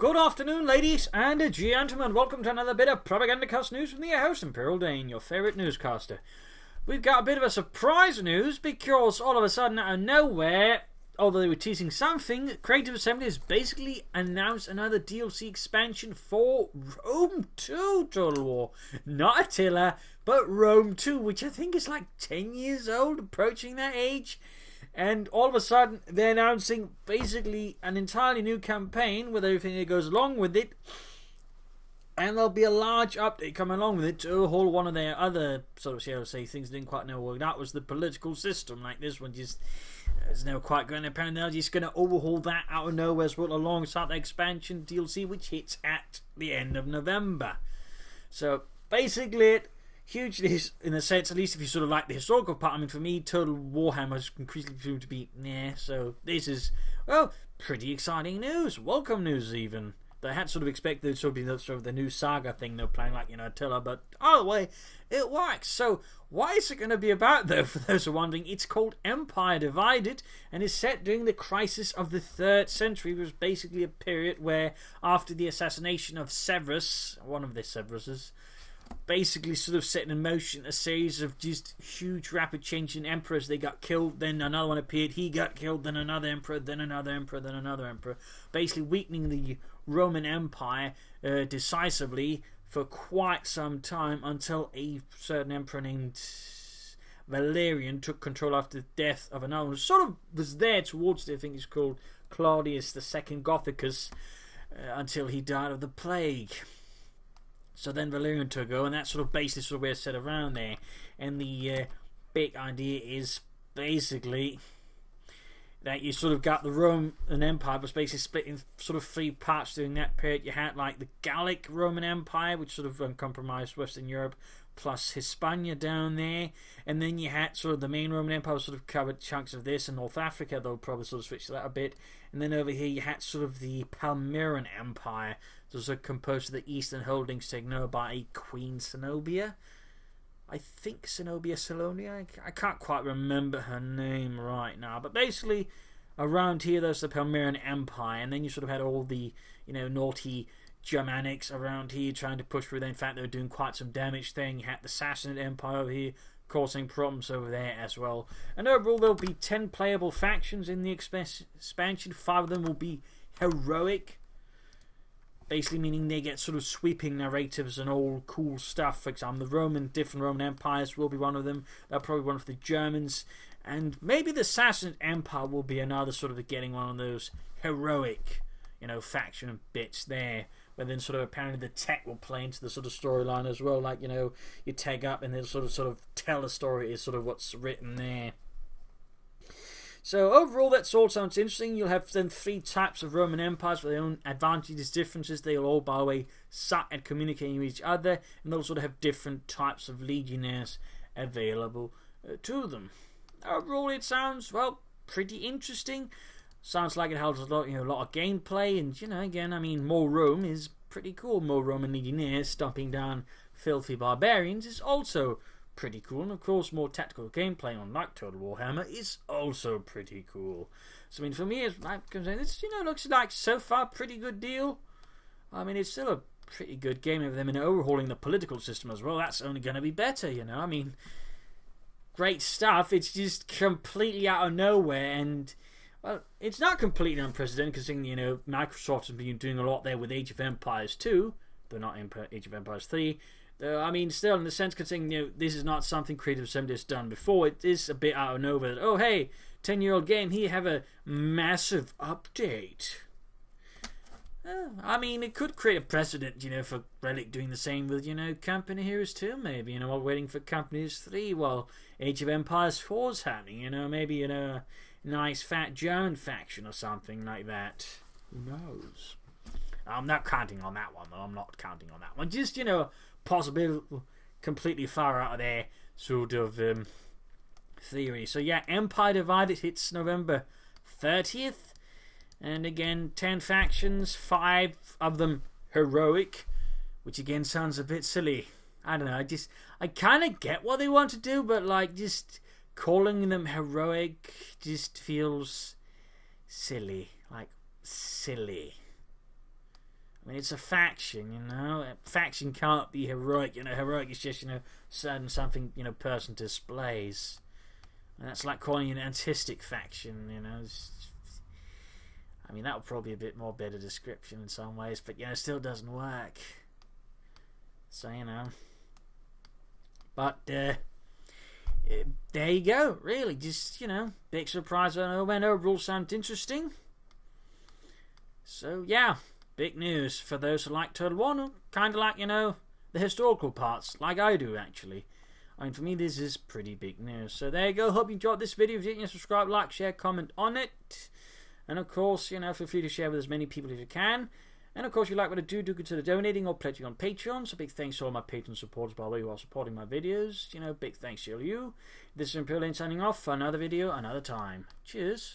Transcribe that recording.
Good afternoon, ladies and gentlemen. Welcome to another bit of Propagandacast news from the house, Imperial Dane, your favourite newscaster. We've got a bit of a surprise news because all of a sudden, out of nowhere, although they were teasing something, Creative Assembly has basically announced another DLC expansion for Rome 2 Total War. Not Attila, but Rome 2, which I think is like 10 years old, approaching that age. And all of a sudden, they're announcing basically an entirely new campaign with everything that goes along with it. And there'll be a large update coming along with it to overhaul one of their other, sort of, shall I say, things they didn't quite know what that was, the political system. Like this one just is never quite going. Apparently, they're just going to overhaul that out of nowhere as well, alongside the expansion DLC, which hits at the end of November. So basically, huge news in a sense, at least if you sort of like the historical part. I mean, for me, Total Warhammer has increasingly proved to be so this is, well, pretty exciting news. Welcome news, even. They had sort of expected it to be sort of the new saga thing they're playing, like, Attila, but either way, it works. So, why is it going to be about, though, for those who are wondering? It's called Empire Divided, and is set during the crisis of the 3rd century, which was basically a period where, after the assassination of Severus, one of the Severuses, basically sort of setting in motion a series of just huge rapid change in emperors. They got killed, then another one appeared, he got killed, then another emperor, then another emperor, then another emperor, basically weakening the Roman Empire decisively for quite some time, until a certain emperor named Valerian took control after the death of another one who sort of was there towards it. I think he's called Claudius II Gothicus, until he died of the plague. So then Valerian took over, and that sort of basically sort of where it's set around there. And the big idea is basically that you sort of got the Roman Empire was basically split in sort of 3 parts during that period. You had like the Gallic Roman Empire, which sort of compromised Western Europe, plus Hispania down there. And then you had sort of the main Roman Empire sort of covered chunks of this, and North Africa, they'll probably sort of switch to that a bit. And then over here you had sort of the Palmyran Empire. Those are composed of the eastern holdings taken over by a Queen Zenobia. I think Zenobia Salonia. I can't quite remember her name right now. But basically, around here, there's the Palmyran Empire. And then you sort of had all the, naughty Germanics around here trying to push through there. In fact, they were doing quite some damage there. You had the Sassanid Empire over here causing problems over there as well. And overall, there'll be 10 playable factions in the expansion. 5 of them will be heroic. Basically meaning they get sort of sweeping narratives and all cool stuff. For example, the different Roman empires will be one of them. They're probably one of the Germans. And maybe the Sassanid Empire will be another sort of getting one of those heroic, faction bits there. But then sort of apparently the tech will play into the sort of storyline as well. Like, you tag up and then sort of tell a story is sort of what's written there. So overall, that all sounds interesting. You'll have then 3 types of Roman empires with their own advantages, differences. They'll all, by the way, suck at communicating with each other, and they'll sort of have different types of legionnaires available to them. Overall, it sounds, well, pretty interesting. Sounds like it has a lot, a lot of gameplay, and again, I mean, more Rome is pretty cool. More Roman legionnaires stomping down filthy barbarians is also pretty cool, and of course more tactical gameplay unlike Total Warhammer is also pretty cool. So I mean, for me, it's looks like so far pretty good deal. I mean, it's still a pretty good game of them, and overhauling the political system as well. That's only going to be better, I mean, great stuff. It's just completely out of nowhere, and well, it's not completely unprecedented considering Microsoft has been doing a lot there with Age of Empires 2, though not Age of Empires 3. I mean, still, in the sense, considering this is not something Creative Assembly has done before, it is a bit out of nowhere. Oh, hey, 10-year-old game, here, have a massive update. I mean, it could create a precedent, for Relic doing the same with, Company Heroes 2, maybe, while waiting for Company Heroes 3, while Age of Empires 4 is happening, maybe a nice fat German faction or something like that. Who knows? I'm not counting on that one, though. I'm not counting on that one. Just, possibility completely far out of their sort of theory. So yeah, Empire Divided hits November 30th, and again 10 factions, 5 of them heroic, which again sounds a bit silly. I don't know, I kind of get what they want to do, but like just calling them heroic just feels silly, like silly. mean, it's a faction, you know. A faction can't be heroic, you know. Heroic is just, you know, certain something, you know, person displays. And that's like calling it an artistic faction, you know. I mean, that would probably be a bit more better description in some ways, but, you know, it still doesn't work. So, you know. But, there you go. Really, just, you know, big surprise. I know when overall sounds interesting. So, yeah. Big news for those who like Turtle 1, kind of like, you know, the historical parts, like I do, actually. I mean, for me, this is pretty big news. So there you go. Hope you enjoyed this video. If you didn't, subscribe, like, share, comment on it. And, of course, you know, feel free to share with as many people as you can. And, of course, if you like what I do, do consider donating or pledging on Patreon. So big thanks to all my Patreon supporters, by the way, who are supporting my videos. You know, big thanks to all you. This is Imperial Dane signing off for another video, another time. Cheers.